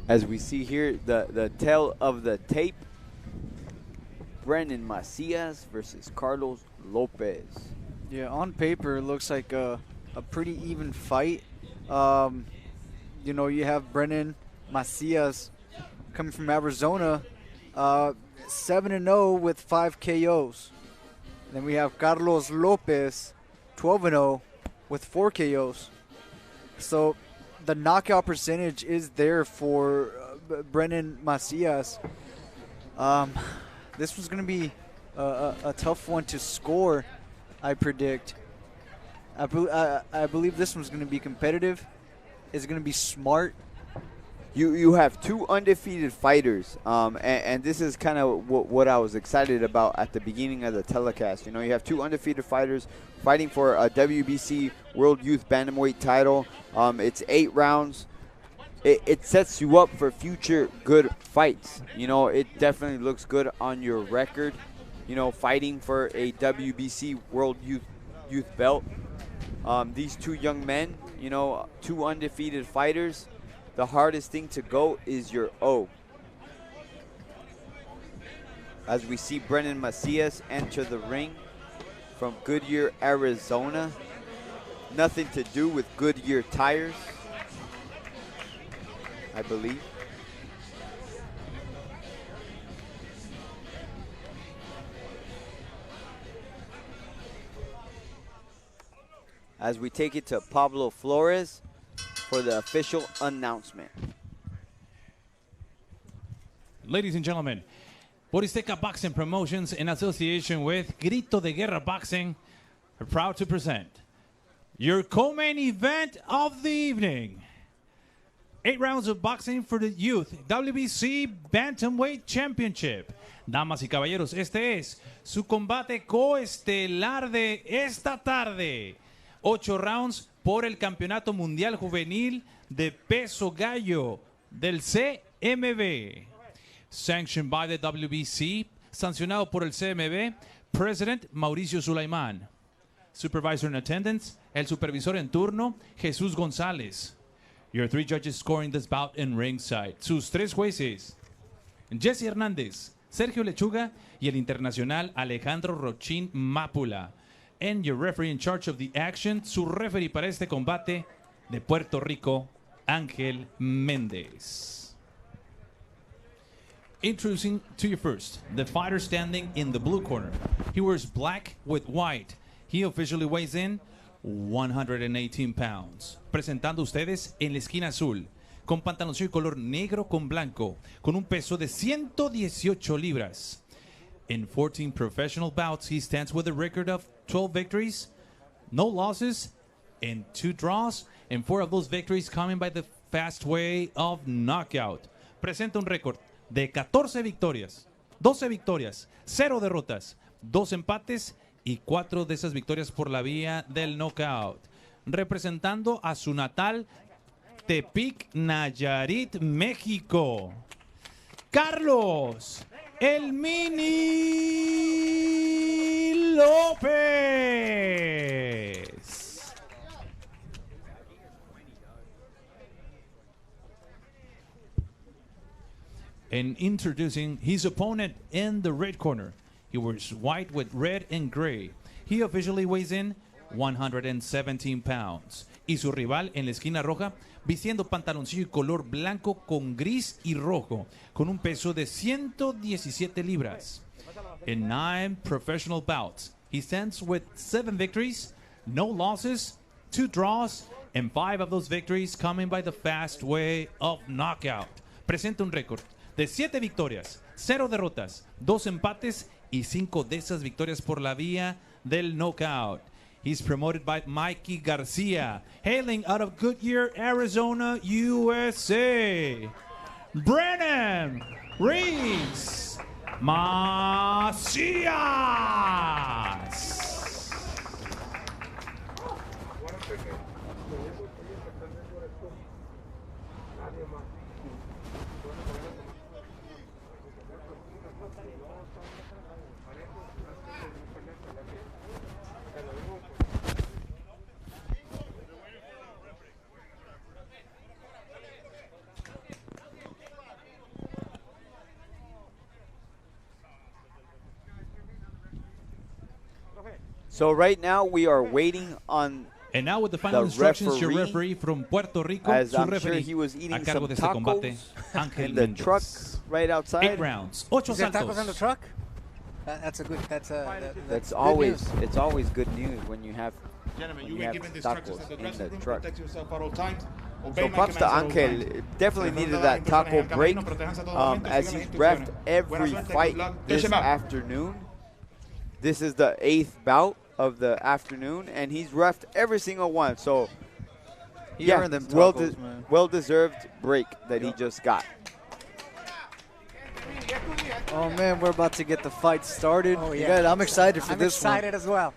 As we see here, the tail of the tape, Breenan Macias versus Carlos Lopez. Yeah, on paper, it looks like a pretty even fight. Um, you have Breenan Macias coming from Arizona, 7-0 with 5 KOs. Then we have Carlos Lopez, 12-0 with 4 KOs. So the knockout percentage is there for Breenan Macias. This was going to be a tough one to score, I predict. I believe this one's going to be competitive. It's going to be smart. You have two undefeated fighters, and this is kind of what I was excited about at the beginning of the telecast. You have two undefeated fighters fighting for a WBC World Youth Bantamweight title. It's 8 rounds. It sets you up for future good fights. It definitely looks good on your record, fighting for a WBC World Youth belt. These two young men, two undefeated fighters. The hardest thing to go is your O. As we see Breenan Macias enter the ring from Goodyear, Arizona. Nothing to do with Goodyear tires, I believe. As we take it to Pablo Flores for the official announcement. Ladies and gentlemen, Boristeca Boxing Promotions in association with Grito de Guerra Boxing are proud to present your co-main event of the evening. 8 rounds of boxing for the Youth WBC Bantamweight Championship. Damas y caballeros, este es su combate coestelar de esta tarde. 8 rounds por el Campeonato Mundial Juvenil de Peso Gallo del CMB. Sanctioned by the WBC, sancionado por el CMB, President Mauricio Sulaimán. Supervisor in attendance, el supervisor en turno, Jesús González. Your 3 judges scoring this bout in ringside. Sus 3 jueces, Jesse Hernández, Sergio Lechuga y el internacional Alejandro Rochín Mápula. And your referee in charge of the action, su referee para este combate de Puerto Rico, Ángel Méndez. Introducing to you first, the fighter standing in the blue corner. He wears black with white. He officially weighs in 118 pounds. Presentando ustedes en la esquina azul, con pantaloncillo color negro con blanco, con un peso de 118 libras. In 14 professional bouts, he stands with a record of 12 victories, no losses, and 2 draws, and 4 of those victories coming by the fast way of knockout. Presenta un récord de 14 victorias, 12 victorias, 0 derrotas, 2 empates y 4 de esas victorias por la vía del knockout. Representando a su natal Tepic, Nayarit, México, Carlos El Mini López. And introducing his opponent in the red corner. He wears white with red and gray. He officially weighs in 117 pounds. Y su rival en la esquina roja, vistiendo pantaloncillo y color blanco con gris y rojo, con un peso de 117 libras. In 9 professional bouts, he stands with 7 victories, no losses, 2 draws, and 5 of those victories coming by the fast way of knockout. Presenta un récord de 7 victorias, 0 derrotas, 2 empates y 5 de esas victorias por la vía del knockout. He's promoted by Mikey Garcia, hailing out of Goodyear, Arizona, USA. Breenan Reese Macias. So right now we are waiting on, And now with the final the instructions, your referee, referee from Puerto Rico, as su I'm referee, sure he was a eating cargo some de este combate, tacos Ángel in the Méndez. truck right 8 outside. rounds, 8 Is there tacos saltos. on the truck? That's a good. That's That's good always news. it's always good news when you have Gentlemen, when you've you been have given instructions tacos in the in dressing the room. truck. Protect yourself at all times. So Obey my props to commands at all Ángel. times. Definitely Disfruta needed de la that taco instrucciones en break camino, protéjanse a todo momento, as sigan he's las reffed instrucciones. every Buena suerte, fight good luck. this Dish 'em up. afternoon. This is the 8th bout of the afternoon, and he's reffed every single one. So He yeah, earned them tacos, man. well-deserved break that he just got. Oh man, we're about to get the fight started. Oh, You yeah. guys, I'm excited for I'm this excited as well.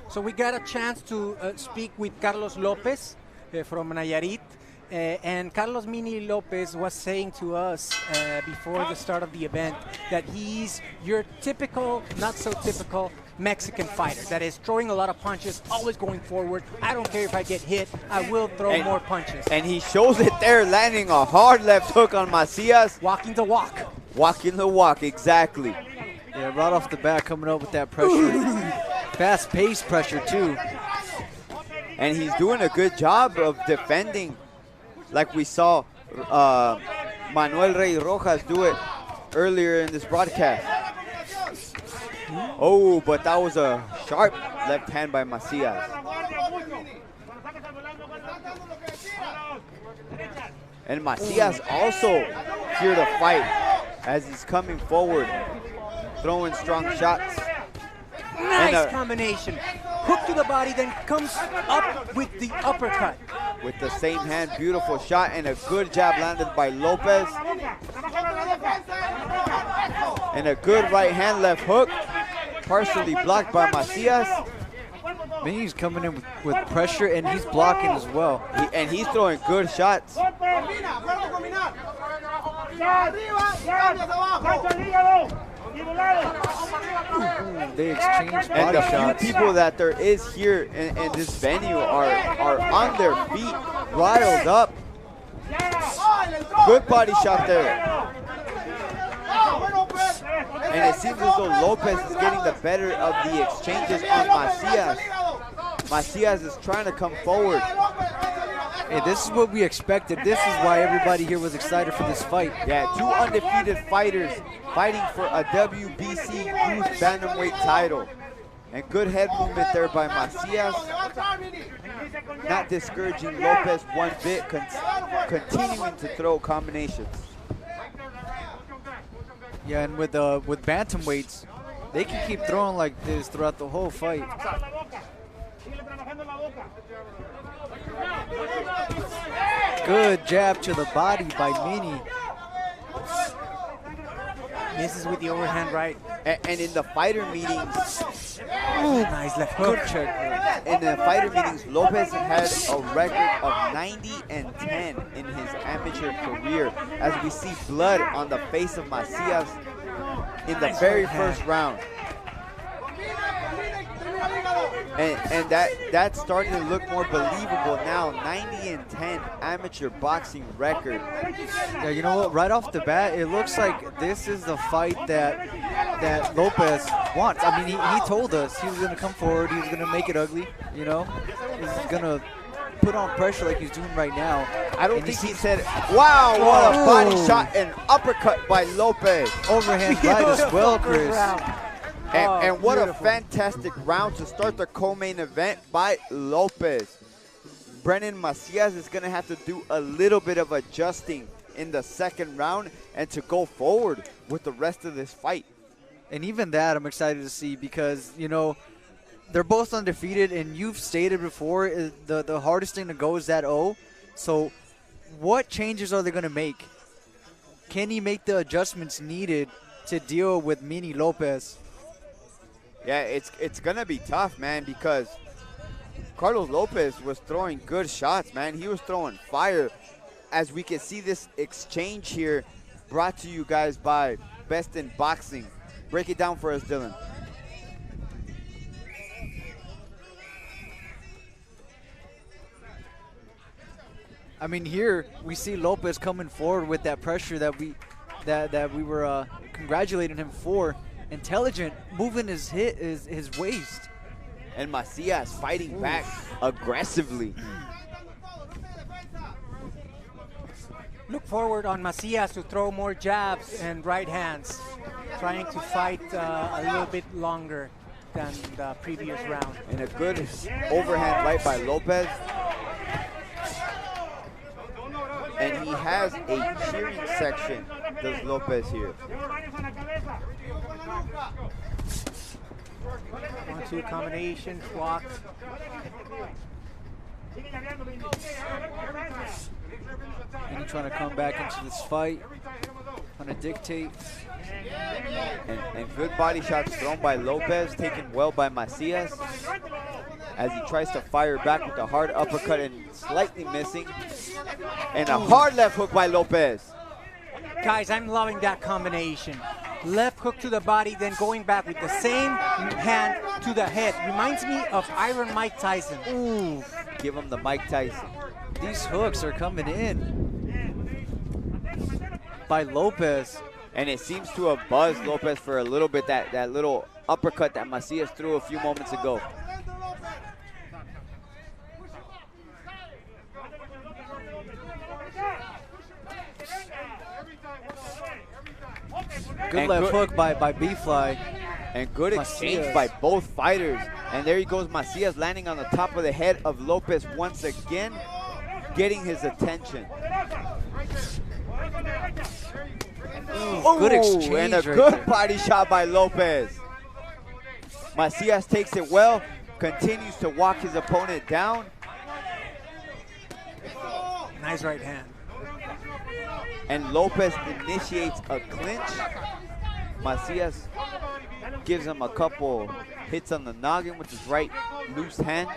So we got a chance to speak with Carlos López from Nayarit. And Carlos Mini López was saying to us before the start of the event that he's your typical, not so typical Mexican fighter. That is throwing a lot of punches, always going forward. I don't care if I get hit, I will throw more punches. And he shows it there, landing a hard left hook on Macias. Walking the walk. Walking the walk, exactly. Yeah, right off the bat, coming up with that pressure. Fast-paced pressure, too. And he's doing a good job of defending, like we saw Manuel Rey Rojas do it earlier in this broadcast. Oh, but that was a sharp left hand by Macias. And Macias also here to fight as he's coming forward, throwing strong shots. Nice combination. Hook to the body, then comes up with the uppercut. With the same hand, beautiful shot, and a good jab landed by López. And a good right hand left hook, partially blocked by Macias. Mini's coming in with pressure, and he's blocking as well. And he's throwing good shots. They exchange And body the shots. few people that there is here in this venue are on their feet, riled up. Good body shot there. And it seems as though López is getting the better of the exchanges on Macias. Macias is trying to come forward. Hey, this is what we expected. This is why everybody here was excited for this fight. Yeah, two undefeated fighters fighting for a WBC Youth Bantamweight title. And good head movement there by Macias. Not discouraging López one bit, continuing to throw combinations. Yeah, and with bantamweights, they can keep throwing like this throughout the whole fight. Good jab to the body by Mini. Misses with the overhand right. And in the fighter meetings, Nice left hook. Good check. in the fighter meetings, López had a record of 90-10 in his amateur career, as we see blood on the face of Macias in the very first round. And that's starting to look more believable now. 90-10 amateur boxing record. Yeah, you know what? Right off the bat, it looks like this is the fight that López wants. I mean, he told us he was going to come forward. He was going to make it ugly, you know. He's going to put on pressure like he's doing right now. I don't think he said, wow, what a body shot and uppercut by López. Overhand right as well, Chris. And what beautiful. a fantastic round to start the co-main event by López. Brennan Macias is going to have to do a little bit of adjusting in the second round and to go forward with the rest of this fight. And even that I'm excited to see because, you know, they're both undefeated, and you've stated before the hardest thing to go is that O. So what changes are they going to make? Can he make the adjustments needed to deal with Mini López? Yeah, it's going to be tough, man, because Carlos López was throwing good shots, man. He was throwing fire. As we can see this exchange here, brought to you guys by Best in Boxing. Break it down for us, Dylan. I mean, here we see López coming forward with that pressure that we were congratulating him for. Intelligent, moving his waist. And Macias fighting back aggressively. Look forward on Macias to throw more jabs and right hands, trying to fight a little bit longer than the previous round. And a good overhand right by López. And he has a cheering section, does López here. 1-2 combination, blocked. And he's trying to come back into this fight, trying to dictate. And good body shots thrown by López, taken well by Macias. As he tries to fire back with a hard uppercut and slightly missing. And a hard left hook by López. Guys, I'm loving that combination. Left hook to the body, then going back with the same hand to the head. Reminds me of Iron Mike Tyson. Ooh, give him the Mike Tyson. These hooks are coming in by López. And it seems to have buzzed López for a little bit, that little uppercut that Macias threw a few moments ago. Good left hook by B-Fly. And good exchange by both fighters. And there he goes, Macias landing on the top of the head of López once again, getting his attention. Ooh, good exchange and a right good there. body shot by López. Macias takes it well, continues to walk his opponent down. Nice right hand. And López initiates a clinch. Macias gives him a couple hits on the noggin with his right loose hand.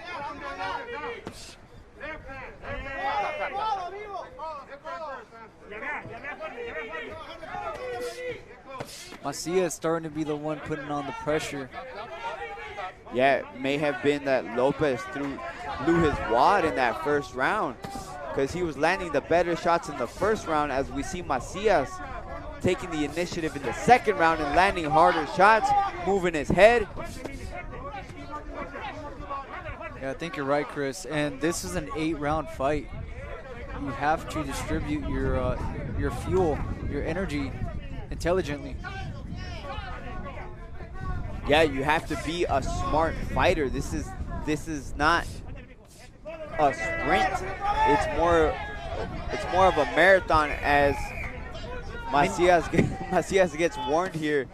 Macias starting to be the one putting on the pressure. Yeah, it may have been that López blew his wad in that first round, because he was landing the better shots in the first round, as we see Macias taking the initiative in the second round and landing harder shots, moving his head. Yeah, I think you're right, Chris. And this is an 8-round fight. You have to distribute your fuel, your energy intelligently. Yeah, you have to be a smart fighter. This is not a sprint. It's more of a marathon, as Macias gets warned here.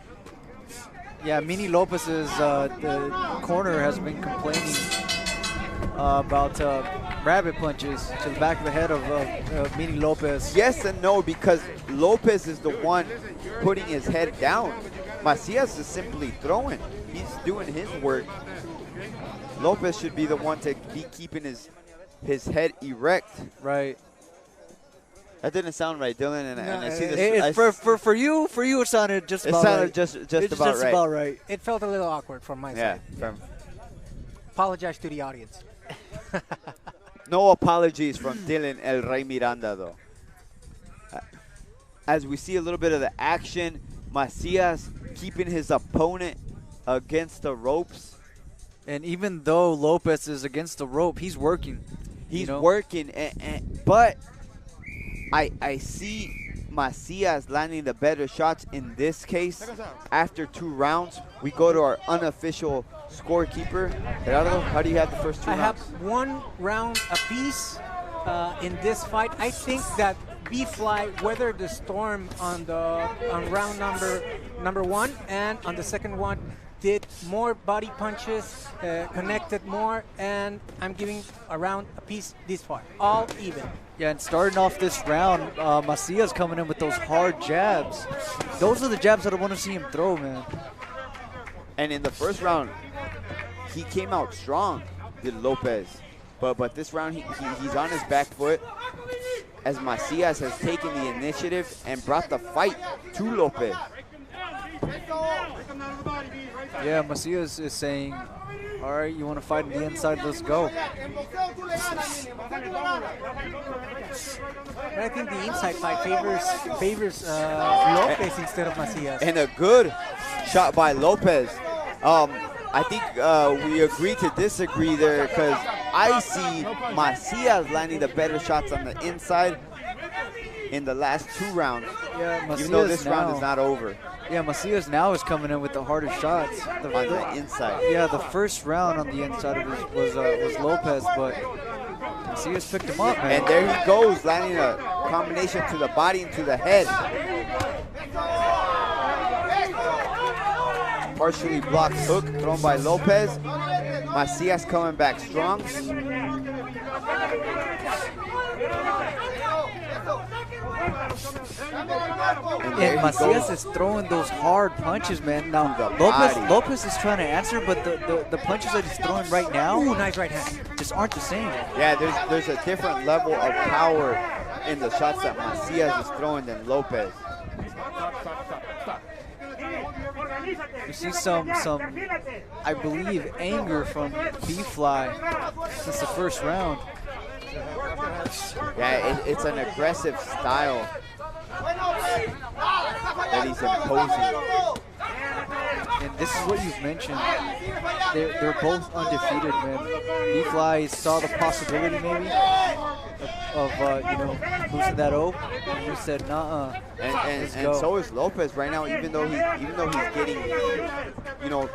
Yeah, Mini Lopez's the corner has been complaining about rabbit punches to the back of the head of Mini López. Yes and no, because López is the one putting his head down. Macias is simply throwing. He's doing his work. López should be the one to be keeping his head erect. Right. That didn't sound right, Dylan. And I see this. For you, it sounded just about sounded right. just It's about just right. about right. It felt a little awkward from my Yeah. side. Apologize to the audience. No apologies from Dylan El Rey Miranda, though. As we see a little bit of the action, Macias keeping his opponent against the ropes. And even though López is against the rope, he's working. He's working, but I see Macias landing the better shots in this case. After 2 rounds, we go to our unofficial scorekeeper. Gerardo, how do you have the first 2 I rounds? have 1 round apiece in this fight. I think that B-Fly weathered the storm on round number 1, and on the second one did more body punches, connected more, and I'm giving a round apiece this far, all even. Yeah, and starting off this round, Macias coming in with those hard jabs. Those are the jabs that I want to see him throw, man. And in the first round, he came out strong, did López. But this round, he's on his back foot, as Macias has taken the initiative and brought the fight to López. Yeah, Macias is saying, All right, you want to fight on the inside? Let's go. But I think the inside fight favors López instead of Macias. And a good shot by López. I think we agree to disagree there because I see Macias landing the better shots on the inside in the last 2 rounds. Yeah, Macias even though this now, round is not over. Yeah, Macias now is coming in with the harder shots. On the inside. Yeah, the first round on the inside of it was López, but Macias picked him up, man. And there he goes, landing a combination to the body and to the head. Partially blocked hook thrown by López. Macias coming back strong. And Macias is throwing those hard punches, man. Now, López is trying to answer, but the punches that he's throwing right now, Ooh, nice right hand. just aren't the same. Yeah, there's a different level of power in the shots that Macias is throwing than López. You see some, I believe, anger from B-Fly since the first round. Yeah, it's an aggressive style that he's imposing. And this is what you've mentioned. They're both undefeated, man. B-Fly saw the possibility maybe of losing that O, and you said, nah. And so is López right now. Even though he's getting,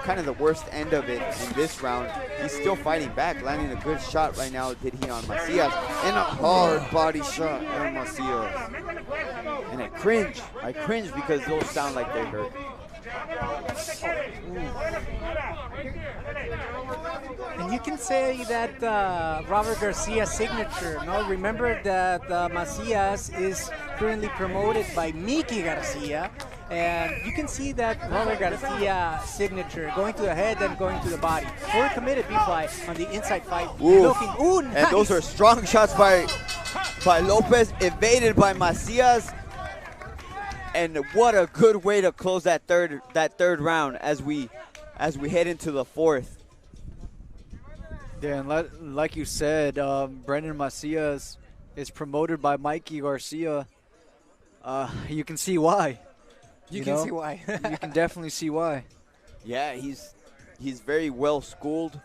kind of the worst end of it in this round, he's still fighting back, landing a good shot right now. Did he on Macias and a hard body shot on Macias. And I cringe because those sound like they hurt. And you can say that Robert Garcia's signature. No, remember that Macias is currently promoted by Mickey Garcia, and you can see that Robert Garcia signature going to the head and going to the body. Fully committed B-Fly on the inside fight. Nice. And those are strong shots by López, evaded by Macias. And what a good way to close that third round as we head into the fourth. Yeah, and like you said, Brandon Macias is promoted by Mikey Garcia. You can see why. You can see why. You can definitely see why. Yeah, he's very well schooled,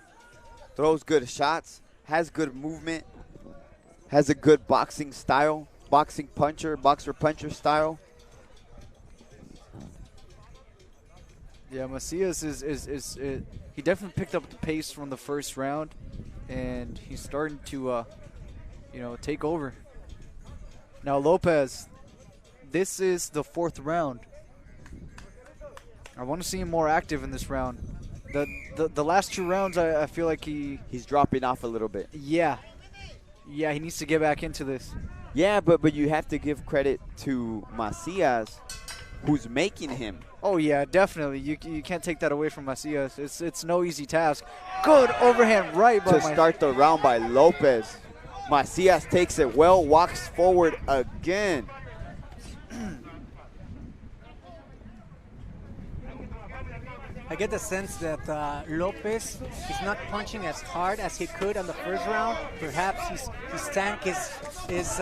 throws good shots, has good movement, has a good boxing style, boxer puncher style. Yeah, Macias is he definitely picked up the pace from the first round, and he's starting to take over. Now López, this is the 4th round. I want to see him more active in this round. The last 2 rounds, I feel like he's dropping off a little bit. Yeah, he needs to get back into this. Yeah, but you have to give credit to Macias, who's making him. Oh yeah, definitely. You can't take that away from Macias. It's no easy task. Good overhand right by start the round by López. Macias takes it well, walks forward again. I get the sense that López is not punching as hard as he could on the first round. Perhaps his tank is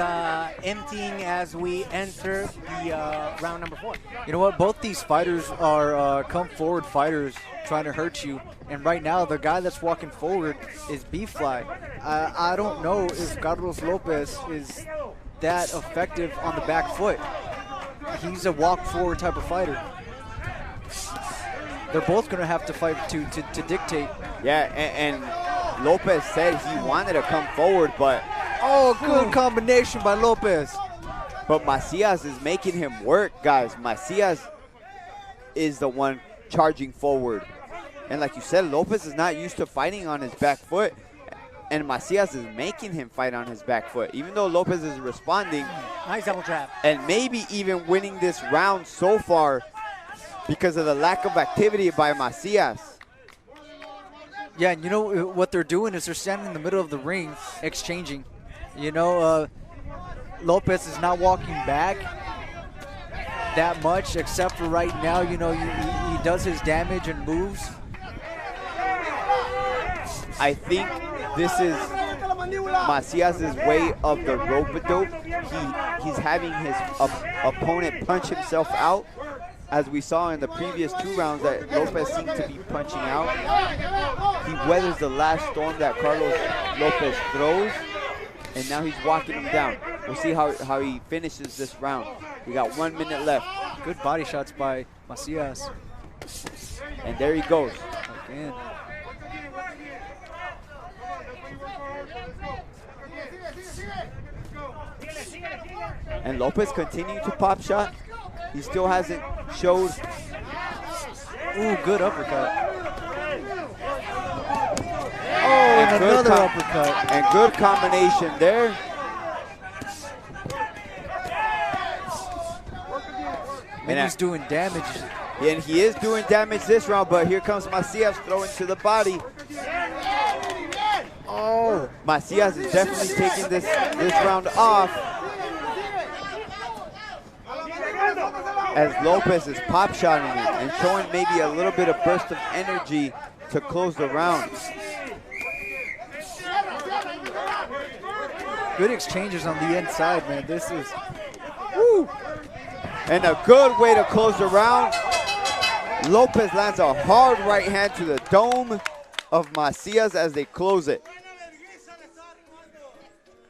emptying as we enter the round number 4. You know what? Both these fighters are come-forward fighters trying to hurt you. And right now, the guy that's walking forward is B-Fly. I don't know if Carlos López is that effective on the back foot. He's a walk-forward type of fighter. They're both going to have to fight to dictate. Yeah, and López said he wanted to come forward, but... Oh, good combination by López. But Macias is making him work, guys. Macias is the one charging forward. And like you said, López is not used to fighting on his back foot, and Macias is making him fight on his back foot. Even though López is responding. Nice double trap. And maybe even winning this round so far because of the lack of activity by Macias. Yeah, and you know what they're doing is they're standing in the middle of the ring exchanging. You know, López is not walking back that much, except for right now, you know, he does his damage and moves. I think this is Macias' way of the rope-a-dope. He's having his opponent punch himself out, as we saw in the previous 2 rounds that Lopez seemed to be punching out. He weathers the last storm that Carlos Lopez throws, and now he's walking him down. We'll see how he finishes this round. We got 1 minute left. Good body shots by Macias. And there he goes. Again. And Lopez continuing to pop shot. He still hasn't showed. Ooh, good uppercut. Oh, And and good another uppercut. And good combination there. And he's doing damage. And he is doing damage this round, but here comes Macias throwing to the body. Oh, Macias is definitely taking this round off, as Lopez is pop shotting it and showing maybe a little bit of burst of energy to close the round. Good exchanges on the inside, man. This is, woo! And a good way to close the round. Lopez lands a hard right hand to the dome of Macias as they close it.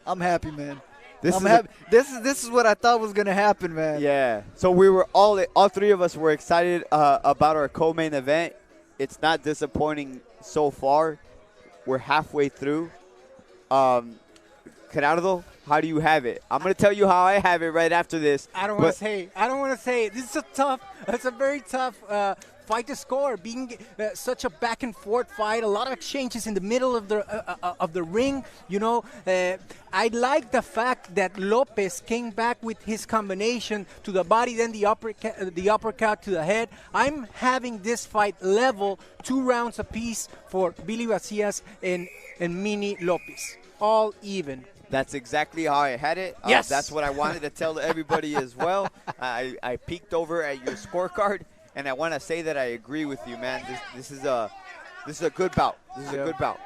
I'm happy, man. This I'm is happy. This is what I thought was gonna happen, man. Yeah. So we were all 3 of us were excited about our co-main event. It's not disappointing so far. We're halfway through. Gerardo, how do you have it? I'm gonna tell you how I have it right after this. I don't want to say. This is it's a very tough fight to score. Being such a back and forth fight, a lot of exchanges in the middle of the ring. You know, I like the fact that Lopez came back with his combination to the body, then the uppercut to the head. I'm having this fight level, 2 rounds apiece for Billy Macias and Mini Lopez, all even. That's exactly how I had it. Yes. That's what I wanted to tell everybody as well. I peeked over at your scorecard, and I want to say that I agree with you, man. This is a good bout. This is a good bout.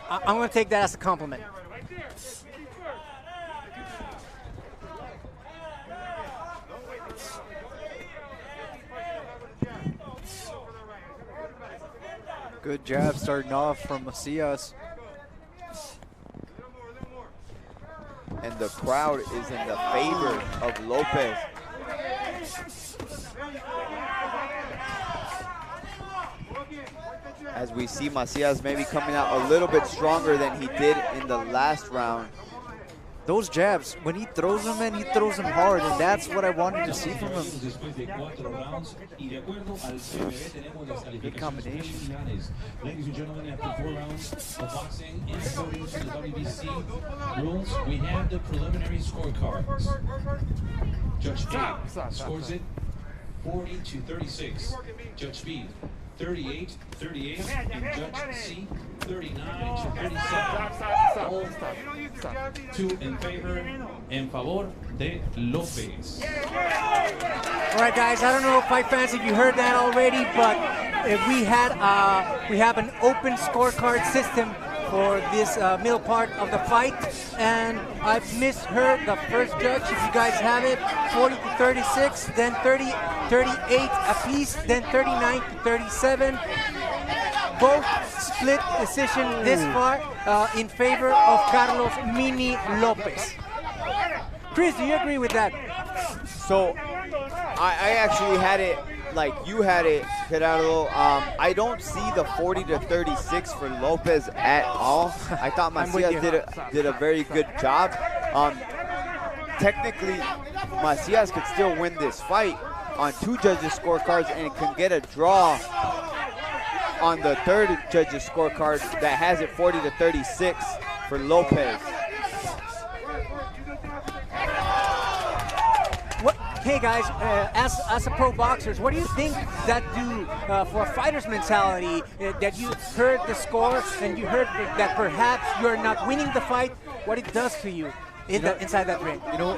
I'm going to take that as a compliment. Good jab starting off from Macias. And the crowd is in the favor of Lopez. As we see Macias maybe coming out a little bit stronger than he did in the last round. Those jabs, when he throws them, man, he throws them hard, and that's what I wanted to see from him. Good combination. Ladies and gentlemen, after 4 rounds of boxing and according to the WBC rules, we have the preliminary scorecards. Judge A scores it 40-36. Judge B 38-38, and Judge C 39-37. All 2 in favor de López. All right, guys. I don't know, fight fans, if you heard that already, but we have an open scorecard system for this middle part of the fight, and I've misheard the first judge. If you guys have it, 40-36, then 38 apiece, then 39-37. Both split decision this far in favor of Carlos Mini Lopez. Chris, do you agree with that? So I actually had it like you had it, Gerardo. I don't see the 40-36 for Lopez at all. I thought Macias did a very good job. Technically, Macias could still win this fight on 2 judges' scorecards and can get a draw on the 3rd judge's scorecard that has it 40-36 for Lopez. Hey guys, as a pro boxers, what do you think that do for a fighter's mentality that you heard the score and you heard that perhaps you're not winning the fight, what it does to you inside that ring? You know,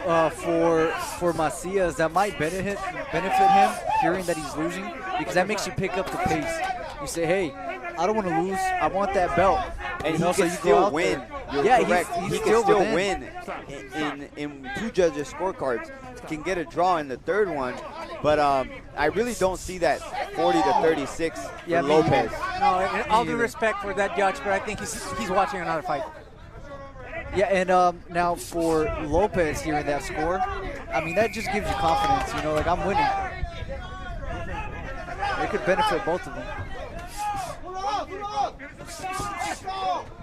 for Macias, that might benefit him hearing that he's losing, because that makes you pick up the pace. You say, hey, I don't want to lose. I want that belt. And You know, he so can you go still out win. there. You're Yeah, correct. he's He still can still within. win in 2 judges' scorecards. Can get a draw in the 3rd one. But I really don't see that 40 to 36 Yeah, for me Lopez. either. No, and all due either. respect for that judge, but I think he's watching another fight. Yeah, and now for Lopez here in that score, I mean, that just gives you confidence. You know, like, I'm winning. It could benefit both of them.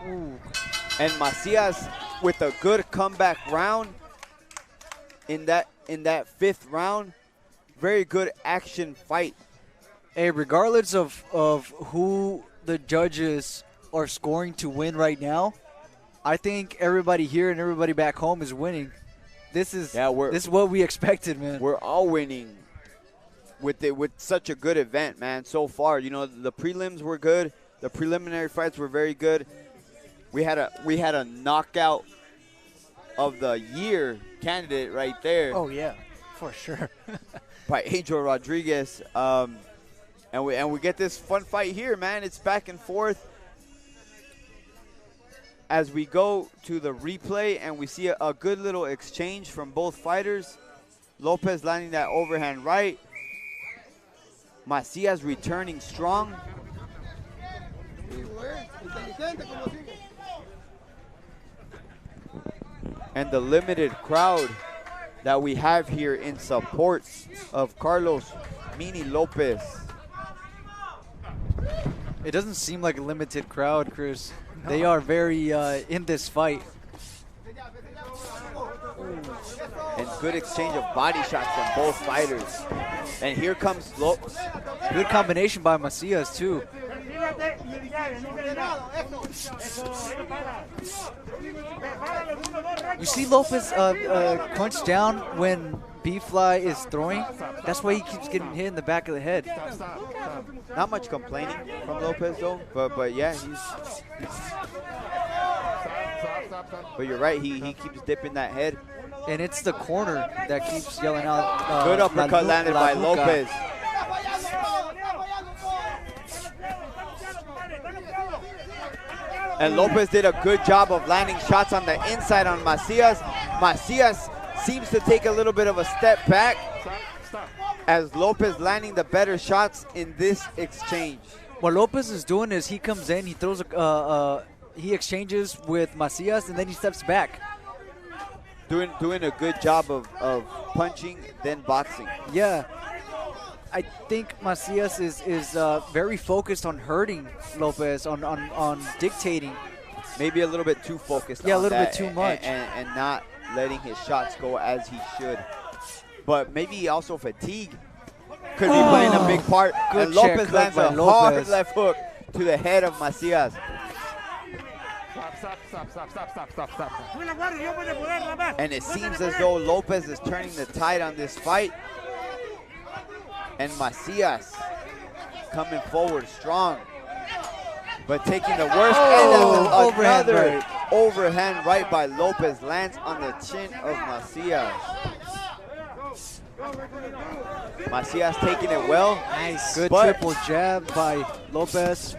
Ooh. And Macias with a good comeback round in that 5th round. Very good action fight. Hey, regardless of who the judges are scoring to win right now, I think everybody here and everybody back home is winning. This is what we expected, man. We're all winning with such a good event, man. So far, you know, the prelims were good. The preliminary fights were very good. We had a knockout of the year candidate right there. Oh yeah, for sure. By Angel Rodriguez, and we get this fun fight here, man. It's back and forth as we go to the replay, and we see a good little exchange from both fighters. Lopez landing that overhand right. Macias returning strong. And the limited crowd that we have here in support of Carlos Mini Lopez. It doesn't seem like a limited crowd, Chris. They are very in this fight. And good exchange of body shots from both fighters. And here comes Lopez. Good combination by Macias, too. You see Lopez crunch down when B-Fly is throwing? That's why he keeps getting hit in the back of the head. Not much complaining from Lopez, though. But yeah, but you're right. He keeps dipping that head. And it's the corner that keeps yelling out. Good uppercut landed by Lopez. And Lopez did a good job of landing shots on the inside on Macias. Macias seems to take a little bit of a step back as Lopez landing the better shots in this exchange. What Lopez is doing is he comes in, he throws he exchanges with Macias, and then he steps back. Doing a good job of punching, then boxing. Yeah. I think Macias is very focused on hurting Lopez, on dictating. Maybe a little bit too focused. Yeah, on a little that bit too much. And not letting his shots go as he should. But maybe also fatigue could be playing a big part. Good And Lopez check lands by a Lopez. hard left hook to the head of Macias. And it seems as though Lopez is turning the tide on this fight. And Macias coming forward strong. But taking the worst end of another overhand right by Lopez lands on the chin of Macias. Macias taking it well. Nice. Good triple jab by Lopez.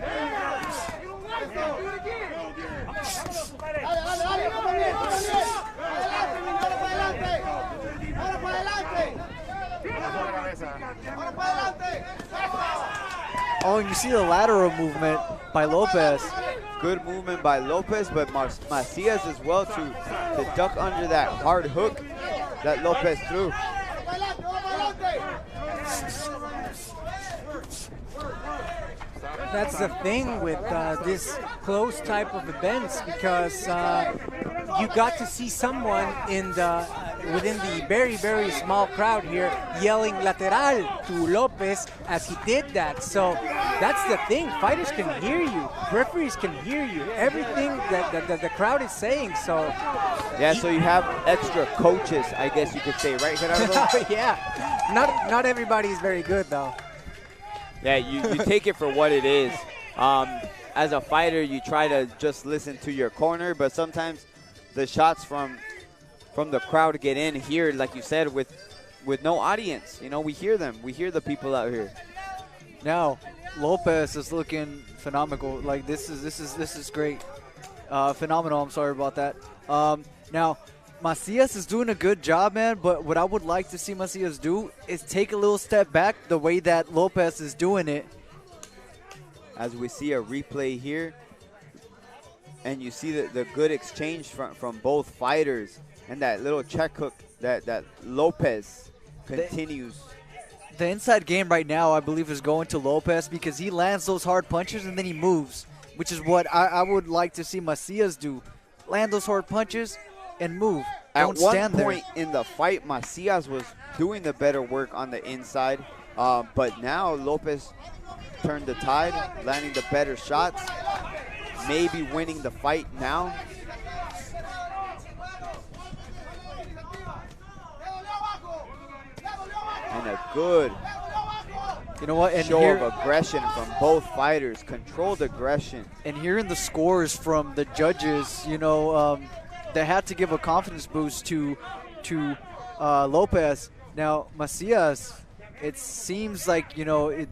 Oh, and you see the lateral movement by Lopez. Good movement by Lopez, but Macias as well to duck under that hard hook that Lopez threw. That's the thing with this close type of events, because you got to see someone within the very, very small crowd here yelling lateral to Lopez as he did that. So that's the thing. Fighters can hear you. Referees can hear you. Everything that the crowd is saying. So yeah, so you have extra coaches, I guess you could say, right, Gerardo? Yeah. Not everybody is very good, though. Yeah, you take it for what it is. As a fighter, you try to just listen to your corner, but sometimes the shots from the crowd get in here, like you said, with no audience. You know, we hear them. We hear the people out here. Now, Lopez is looking phenomenal. Like this is great. Phenomenal. I'm sorry about that. Now, Macias is doing a good job, man. But what I would like to see Macias do is take a little step back, the way that Lopez is doing it. As we see a replay here, and you see the good exchange from both fighters, and that little check hook that Lopez continues. The inside game right now, I believe, is going to Lopez because he lands those hard punches and then he moves, which is what I would like to see Macias do. Land those hard punches and move. Don't stand there. At one point in the fight, Macias was doing the better work on the inside, but now Lopez turned the tide, landing the better shots, maybe winning the fight now. And a good show of aggression from both fighters, controlled aggression. And hearing the scores from the judges, they had to give a confidence boost to Lopez. Now, Macias, it seems like, the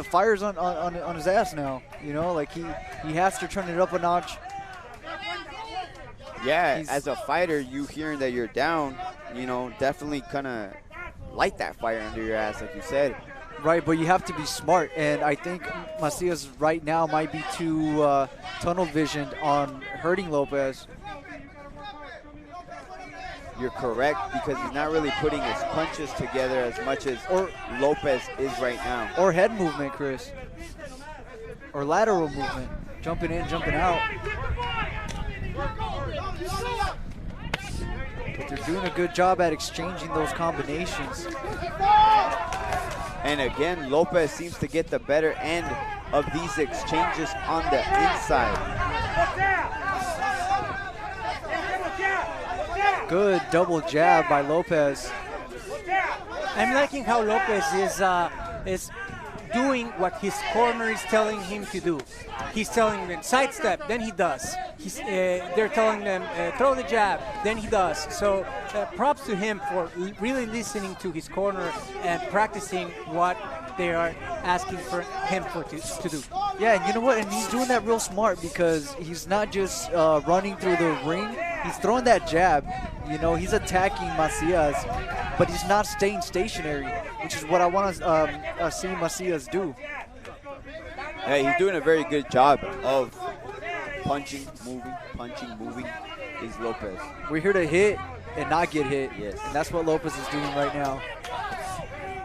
fire's on his ass now. Like he has to turn it up a notch. Yeah, as a fighter, you hearing that you're down, definitely kind of light that fire under your ass, like you said. Right, but you have to be smart, and I think Macias right now might be too tunnel visioned on hurting Lopez. You're correct, because he's not really putting his punches together as much as Lopez is right now. Or head movement, Chris. Or lateral movement. Jumping in, jumping out. But they're doing a good job at exchanging those combinations. And again, Lopez seems to get the better end of these exchanges on the inside. Good double jab by Lopez. I'm liking how Lopez is doing what his corner is telling him to do. He's telling them sidestep, then he does. They're telling them throw the jab, then he does. So props to him for really listening to his corner and practicing what they are asking for him to do. Yeah, and you know what? And he's doing that real smart because he's not just running through the ring. He's throwing that jab. He's attacking Macias, but he's not staying stationary, which is what I want to see Macias do. Yeah, he's doing a very good job of punching, moving, is Lopez. We're here to hit and not get hit. Yes. And that's what Lopez is doing right now.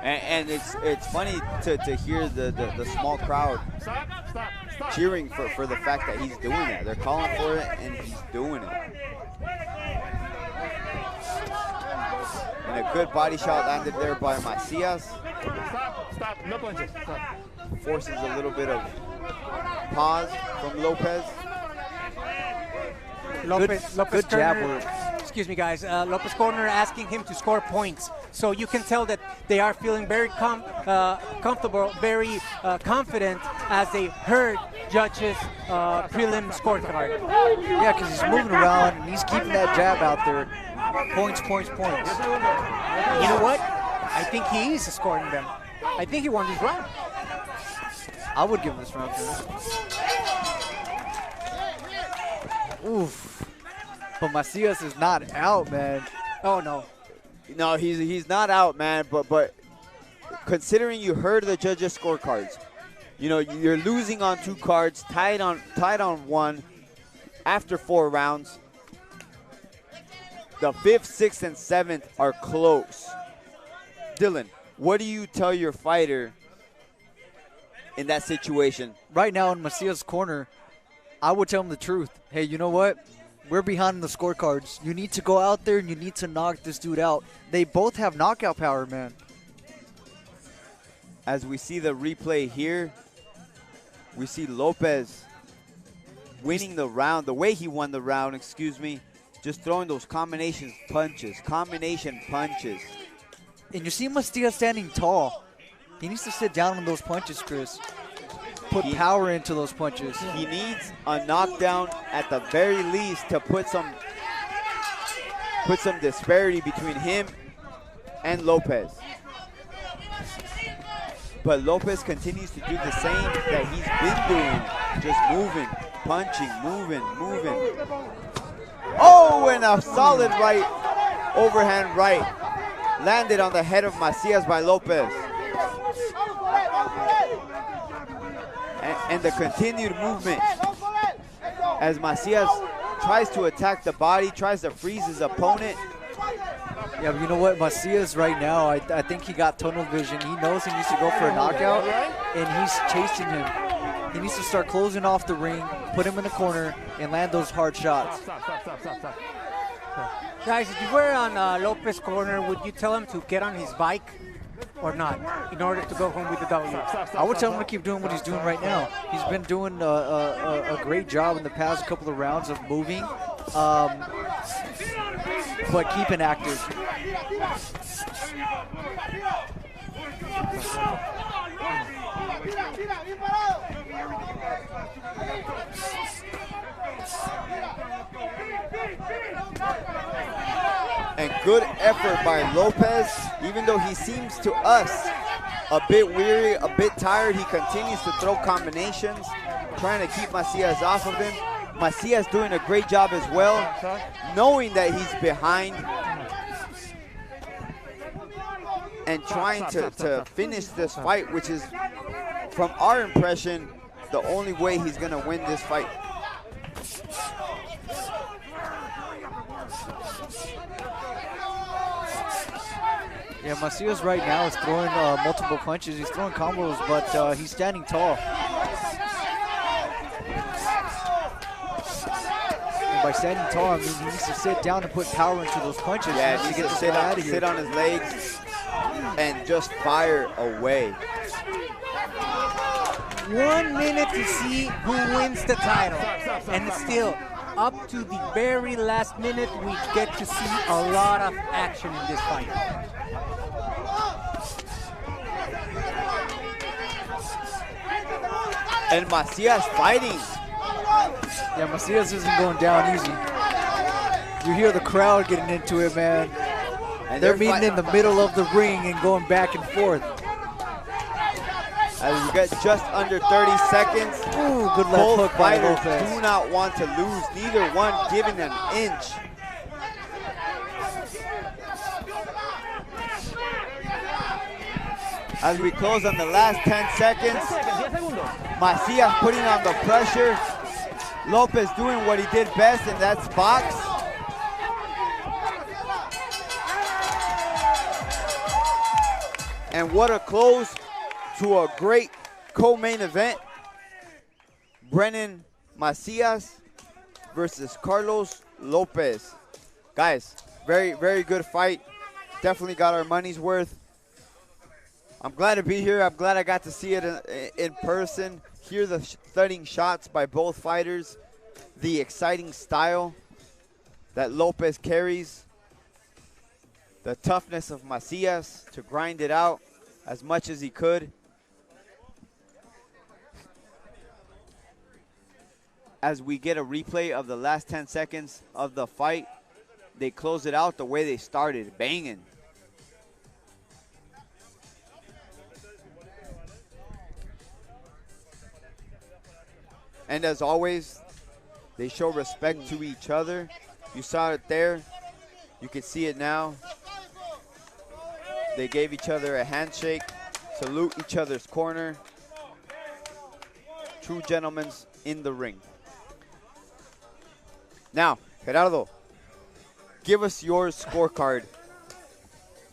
And it's funny to hear the small crowd cheering for the fact that he's doing that. They're calling for it, and he's doing it. And a good body shot landed there by Macias. Stop, no punches. Stop. Forces a little bit of pause from Lopez. Lopez good jab work. Excuse me, guys. Lopez corner asking him to score points. So you can tell that they are feeling very comfortable, very confident as they heard judges' prelim scorecard. Yeah, because he's moving around and he's keeping that jab out there. Points. You know what? I think he is scoring them. I think he won this round. I would give him this round to him. Oof. But Macias is not out, man. Oh, no. No, he's not out, man. But considering you heard the judges' scorecards, you're losing on 2 cards, tied on 1 after 4 rounds. The 5th, 6th, and 7th are close. Dylan, what do you tell your fighter in that situation? Right now in Macias' corner, I would tell him the truth. Hey, you know what? We're behind in the scorecards. You need to go out there and you need to knock this dude out. They both have knockout power, man. As we see the replay here, we see Lopez winning the round, the way he won the round, just throwing those combination punches. And you see Macias standing tall. He needs to sit down on those punches, Chris. Put power into those punches. He needs a knockdown at the very least to put some disparity between him and Lopez. but López continues to do the same that he's been doing, just moving, punching, moving. Oh, and a solid right, overhand right, landed on the head of Macias by López. And the continued movement as Macias tries to attack the body, tries to freeze his opponent. Yeah, but you know what? Macias right now, I think he got tunnel vision. He knows he needs to go for a knockout, and he's chasing him. He needs to start closing off the ring, put him in the corner, and land those hard shots. Stop. Guys, if you were on Lopez's corner, would you tell him to get on his bike or not in order to go home with the W? I would tell him to keep doing what he's doing right now. He's been doing a great job in the past couple of rounds of moving, but keeping active. And good effort by López. Even though he seems to us a bit weary, a bit tired, he continues to throw combinations, trying to keep Macias off of him. Macias doing a great job as well, knowing that he's behind and trying to finish this fight, which is, from our impression, the only way he's going to win this fight. Yeah, Macias right now is throwing multiple punches. He's throwing combos, but he's standing tall. And by standing tall, I mean he needs to sit down and put power into those punches. Yeah, he needs to sit out of here. Sit on his legs and just fire away. 1 minute to see who wins the title. And still, up to the very last minute, we get to see a lot of action in this fight. And Macias fighting. Yeah, Macias isn't going down easy. You hear the crowd getting into it, man. And They're meeting in the middle of the ring and going back and forth. As we get just under 30 seconds. Ooh, good left Both hook by fighters López. do not want to lose, neither one giving an inch. As we close on the last 10 seconds, Macias putting on the pressure. López doing what he did best, and that's box. And what a close to a great co-main event. Breenan Macias versus Carlos López. Guys, very, very good fight. Definitely got our money's worth. I'm glad to be here. I'm glad I got to see it in person. Hear the thudding shots by both fighters. The exciting style that López carries. The toughness of Macias to grind it out as much as he could. As we get a replay of the last 10 seconds of the fight, they close it out the way they started, banging. And as always, they show respect to each other. You saw it there. You can see it now. They gave each other a handshake, salute each other's corner. True gentlemen in the ring. Now, Gerardo, give us your scorecard.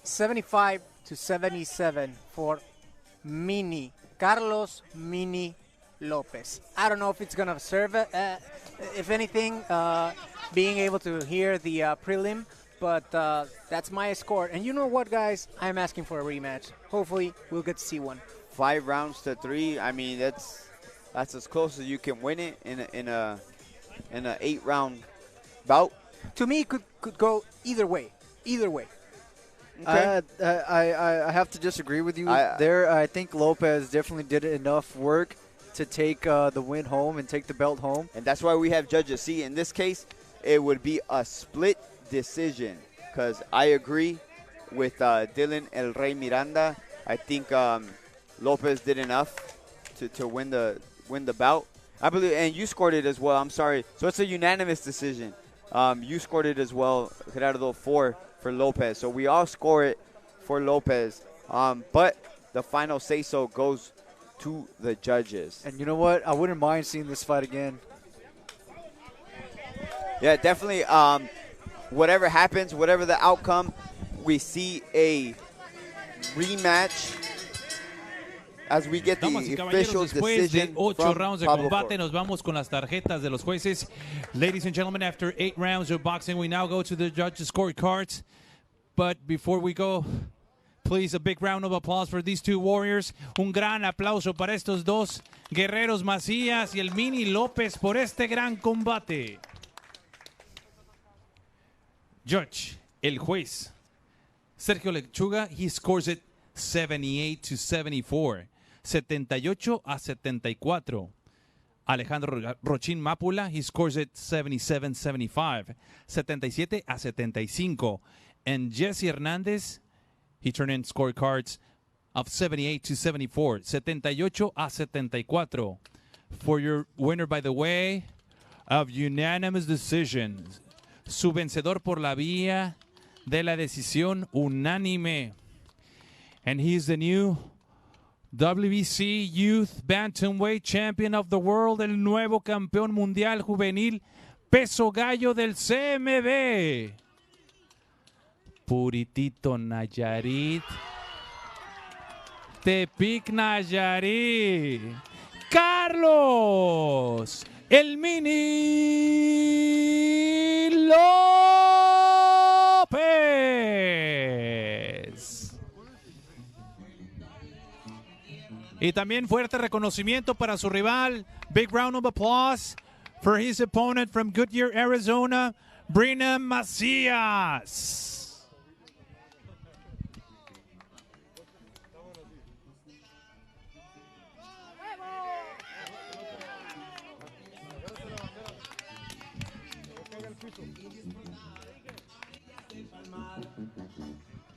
75 to 77 for Carlos Mini López. I don't know if it's going to serve, if anything, being able to hear the prelim, but that's my score. And you know what, guys? I'm asking for a rematch. Hopefully, we'll get to see one. 5 rounds to 3. I mean, that's as close as you can win it in a 8-round bout. To me, it could go either way. Either way. Okay. I have to disagree with you there. I think López definitely did enough work to take the win home and take the belt home. And that's why we have judges. See, in this case, it would be a split decision because I agree with Dylan El Rey Miranda. I think López did enough to win the bout. I believe, and you scored it as well. I'm sorry. So it's a unanimous decision. You scored it as well, Gerardo, for López. So we all score it for López. But the final say-so goes to the judges. And you know what? I wouldn't mind seeing this fight again. Yeah, definitely. Whatever happens, whatever the outcome, we see a rematch as we get the Damas y official caballeros, después de decision 8 from rounds de Pablo combate, Flores. nos vamos con las tarjetas de los jueces. Ladies and gentlemen, after 8 rounds of boxing, we now go to the judges' scorecards. But before we go, please, a big round of applause for these two warriors. Un gran aplauso para estos dos guerreros Macias y el Mini López por este gran combate. Judge, el juez, Sergio Lechuga, he scores it 78-74. 78-74. Alejandro Rochín Mápula, he scores it 77-75. 77-75. And Jesse Hernandez, he turned in scorecards of 78-74. 78-74. For your winner, by the way, of unanimous decision. Su vencedor por la vía de la decisión unánime. And he's the new WBC Youth Bantamweight Champion of the World, el nuevo campeón mundial juvenil peso gallo del CMB. Puritito Nayarit. Tepic Nayarit. Carlos, el Mini López. Y también fuerte reconocimiento para su rival. Big round of applause for his opponent from Goodyear, Arizona, Breenan Macias.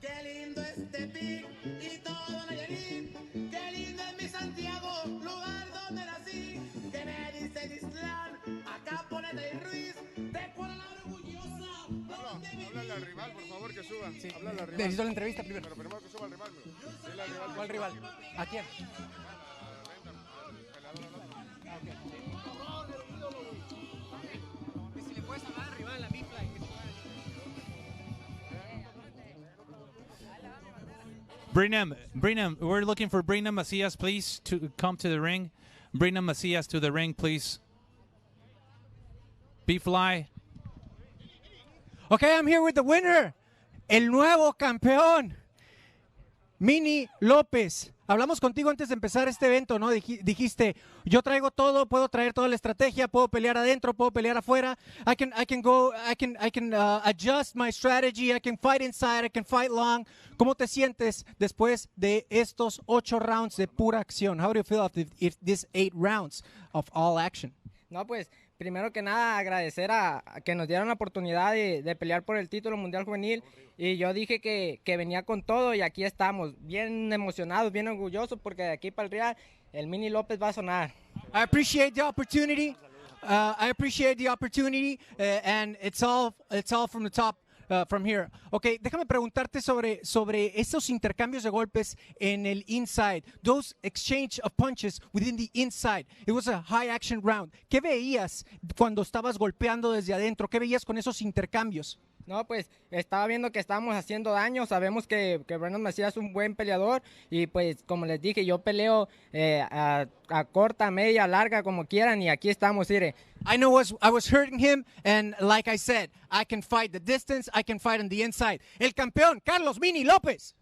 Qué lindo es Tepic y todo Nayarit. Qué lindo es mi Santiago, lugar donde nací. Que me dice Islán, acá ponete y Ruiz. De Cuala orgullosa. Háblale al rival, por favor, que suba. Sí. Háblale al rival. Necesito la entrevista primero. Pero primero que suba al rival. Dile al rival. ¿Cuál rival? ¿A quién? Si le puedes hablar al rival, a mi fly. Breenan, we're looking for Breenan Macias, please, to come to the ring. Breenan Macias to the ring, please. B-Fly. Okay, I'm here with the winner, el nuevo campeón, Mini López. Hablamos contigo antes de empezar este evento, ¿no? Dijiste, yo traigo todo, puedo traer toda la estrategia, puedo pelear adentro, puedo pelear afuera. I can adjust my strategy, I can fight inside, I can fight long. ¿Cómo te sientes después de estos 8 rounds de pura acción? How do you feel after these 8 rounds of all action? No, pues, primero que nada, agradecer a que nos dieron la oportunidad de pelear por el título mundial juvenil. Y yo dije que venía con todo y aquí estamos, bien emocionados, bien orgullosos, porque de aquí para el Real, el Mini López va a sonar. I appreciate the opportunity. And it's all from the top. From here. Okay, déjame preguntarte sobre esos intercambios de golpes en el inside. Those exchange of punches within the inside. It was a high action round. ¿Qué veías cuando estabas golpeando desde adentro? ¿Qué veías con esos intercambios? No, pues estaba viendo que estábamos haciendo daño. Sabemos que Breenan Macias es un buen peleador. Y pues, como les dije, yo peleo a corta, media, larga, como quieran. Y aquí estamos, mire. I know I was hurting him. And like I said, I can fight the distance. I can fight on the inside. El campeón, Carlos Mini López.